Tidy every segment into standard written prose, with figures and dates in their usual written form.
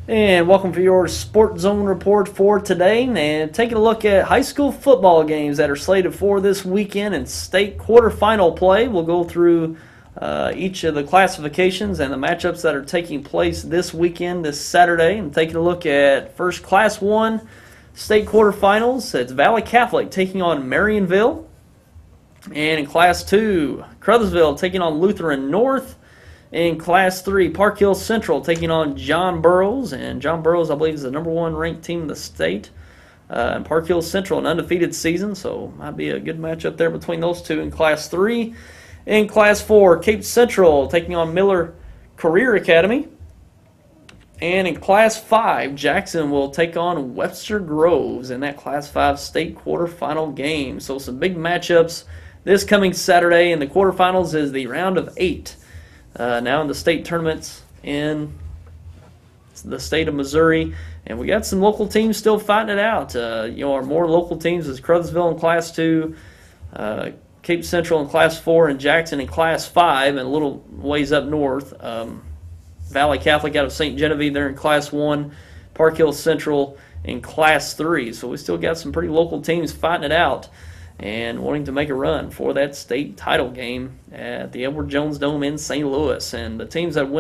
And welcome for your SportsZone Report for today. And taking a look at high school football games that are slated for this weekend and state quarterfinal play. We'll go through each of the classifications and the matchups that are taking place this weekend, this Saturday. And taking a look at first Class 1 state quarterfinals. It's Valley Catholic taking on Marionville. And in Class 2, Crothersville taking on Lutheran North. In Class 3, Park Hill Central taking on John Burroughs. And John Burroughs, I believe, is the number one ranked team in the state. And Park Hill Central, an undefeated season, so might be a good matchup there between those two in Class 3. In Class 4, Cape Central taking on Miller Career Academy. And in Class 5, Jackson will take on Webster Groves in that Class 5 state quarterfinal game. So some big matchups this coming Saturday. And the quarterfinals is the round of 8. Now in the state tournaments in the state of Missouri, and we got some local teams still fighting it out. Our more local teams is Crothersville in Class 2, Cape Central in Class 4, and Jackson in Class 5, and a little ways up north. Valley Catholic out of St. Genevieve, they're in Class 1, Park Hill Central in Class 3. So we still got some pretty local teams fighting it out and wanting to make a run for that state title game at the Edward Jones Dome in St. Louis. And the teams that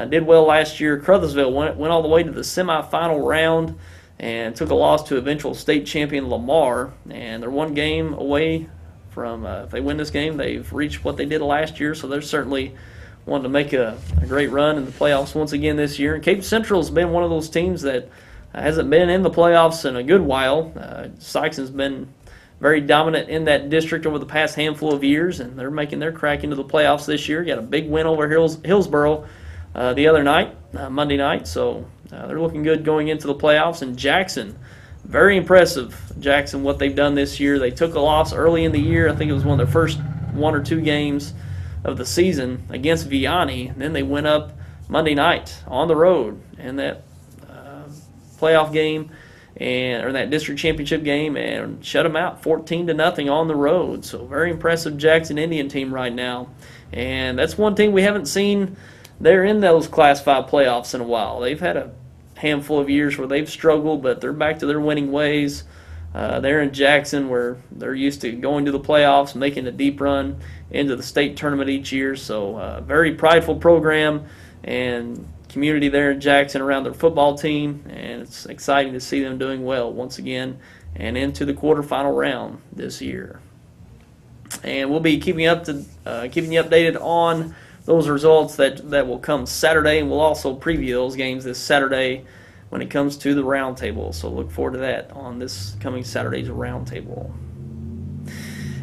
did well last year, Crothersville went all the way to the semifinal round and took a loss to eventual state champion Lamar. And they're one game away from, if they win this game, they've reached what they did last year. So they're certainly wanting to make a great run in the playoffs once again this year. And Cape Central has been one of those teams that hasn't been in the playoffs in a good while. Sykeson's been very dominant in that district over the past handful of years, and they're making their crack into the playoffs this year. Got a big win over Hillsboro the other night, Monday night, so they're looking good going into the playoffs. And Jackson, very impressive, Jackson, what they've done this year. They took a loss early in the year. I think it was one of their first 1 or 2 games of the season against Vianney. And then they went up Monday night on the road in that playoff game, or that district championship game, and shut them out 14-0 on the road. So very impressive Jackson Indian team right now. And that's one team we haven't seen there in those Class 5 playoffs in a while. They've had a handful of years where they've struggled, but they're back to their winning ways. They're in Jackson, where they're used to going to the playoffs, making a deep run into the state tournament each year. So very prideful program and community there in Jackson around their football team, and it's exciting to see them doing well once again and into the quarterfinal round this year. And we'll be keeping you updated on those results that will come Saturday, and we'll also preview those games this Saturday when it comes to the roundtable. So look forward to that on this coming Saturday's roundtable.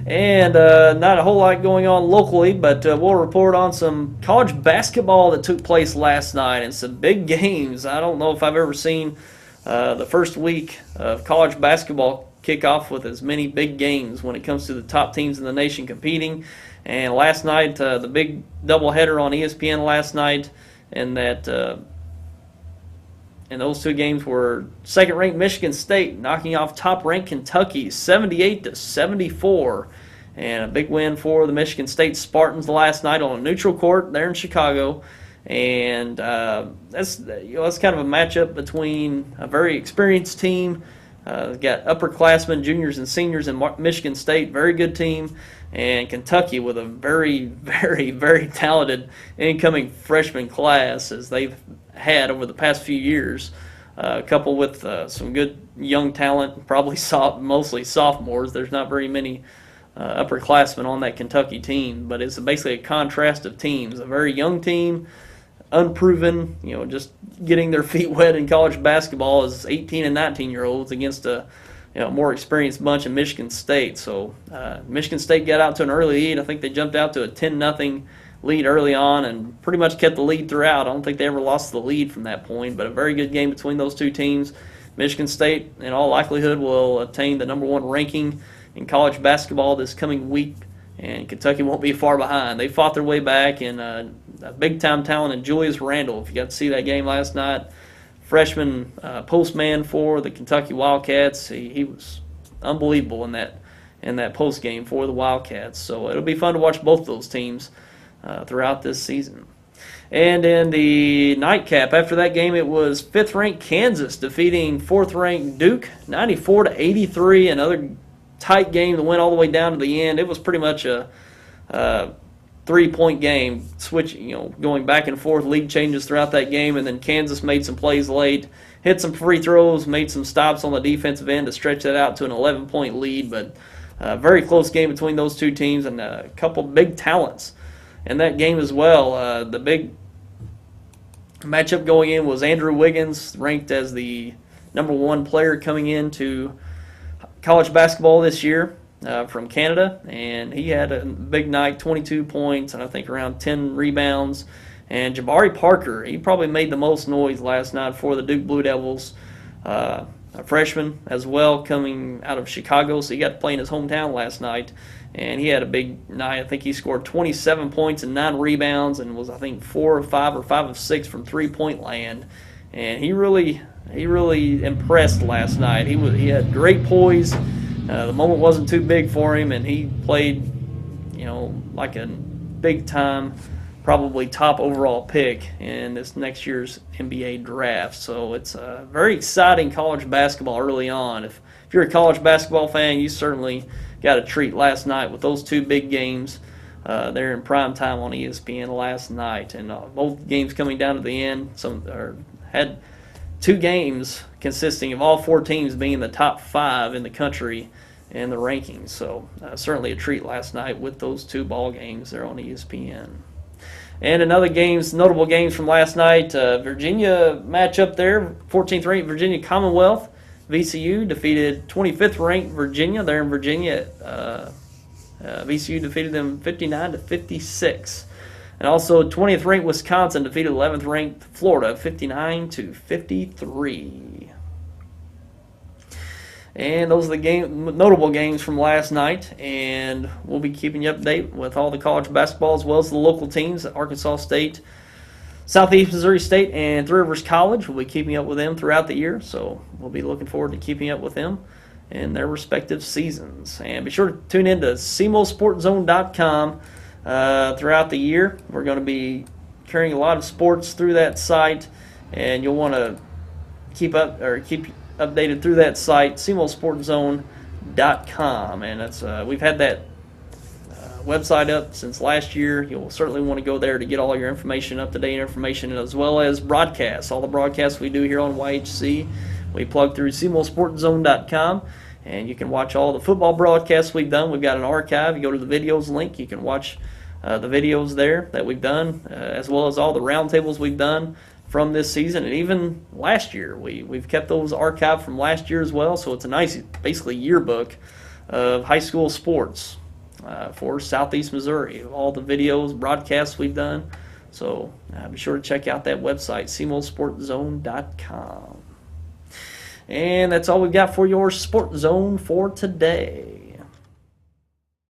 And not a whole lot going on locally, but we'll report on some college basketball that took place last night and some big games. I don't know if I've ever seen the first week of college basketball kick off with as many big games when it comes to the top teams in the nation competing. And last night, the big doubleheader on ESPN last night, and those two games were second-ranked Michigan State knocking off top-ranked Kentucky 78-74, and a big win for the Michigan State Spartans last night on a neutral court there in Chicago. And that's kind of a matchup between a very experienced team. Got upperclassmen, juniors, and seniors in Michigan State, very good team, and Kentucky with a very, very, very talented incoming freshman class, as they've had over the past few years, coupled with some good young talent, probably mostly sophomores. There's not very many upperclassmen on that Kentucky team, but it's basically a contrast of teams. A very young team, unproven, just getting their feet wet in college basketball as 18 and 19-year-olds against a more experienced bunch in Michigan State. So Michigan State got out to an early lead. I think they jumped out to a 10-0 lead early on and pretty much kept the lead throughout. I don't think they ever lost the lead from that point, but a very good game between those two teams. Michigan State, in all likelihood, will obtain the number 1 ranking in college basketball this coming week, and Kentucky won't be far behind. They fought their way back, and a big-time talent in Julius Randle. If you got to see that game last night, freshman postman for the Kentucky Wildcats, he was unbelievable in that post game for the Wildcats. So it'll be fun to watch both those teams throughout this season. And in the nightcap, after that game, it was 5th-ranked Kansas defeating 4th-ranked Duke, 94-83. Another tight game that went all the way down to the end. It was pretty much a 3-point game, going back and forth, lead changes throughout that game, and then Kansas made some plays late, hit some free throws, made some stops on the defensive end to stretch that out to an 11-point lead. But a very close game between those two teams, and a couple big talents in that game as well. The big matchup going in was Andrew Wiggins, ranked as the #1 player coming into college basketball this year from Canada, and he had a big night, 22 points and I think around 10 rebounds. And Jabari Parker, he probably made the most noise last night for the Duke Blue Devils, a freshman as well, coming out of Chicago, so he got to play in his hometown last night, and he had a big night. I think he scored 27 points and 9 rebounds, and was, I think, 4 of 5 or 5 of 6 from three-point land. And he really impressed last night. He had great poise. The moment wasn't too big for him, and he played, like a big-time, probably top overall pick in this next year's NBA draft. So it's very exciting college basketball early on. If you're a college basketball fan, you certainly got a treat last night with those two big games there in prime time on ESPN last night. And both games coming down to the end, had 2 games consisting of all 4 teams being the top 5 in the country in the rankings. So certainly a treat last night with those 2 ball games there on ESPN. And another notable games from last night, Virginia matchup there, 14th ranked Virginia Commonwealth. VCU defeated 25th ranked Virginia. There in Virginia, VCU defeated them 59-56. And also 20th ranked Wisconsin defeated 11th ranked Florida 59-53. And those are the notable games from last night, and we'll be keeping you updated with all the college basketball as well as the local teams, Arkansas State, Southeast Missouri State, and Three Rivers College. We'll be keeping up with them throughout the year, so we'll be looking forward to keeping up with them in their respective seasons. And be sure to tune in to SportsZone.com throughout the year. We're going to be carrying a lot of sports through that site, and you'll want to keep updated through that site, SportsZone.com. And that's we've had that website up since last year. You'll certainly want to go there to get all your information, up-to-date information, as well as broadcasts. All the broadcasts we do here on YHC, we plug through SportsZone.com, and you can watch all the football broadcasts we've done. We've got an archive. You go to the videos link, you can watch the videos there that we've done, as well as all the roundtables we've done from this season, and even last year. We've kept those archived from last year as well, so it's a nice, basically, yearbook of high school sports for Southeast Missouri, all the videos, broadcasts we've done. So be sure to check out that website, SportsZone.com. And that's all we've got for your Sports Zone for today.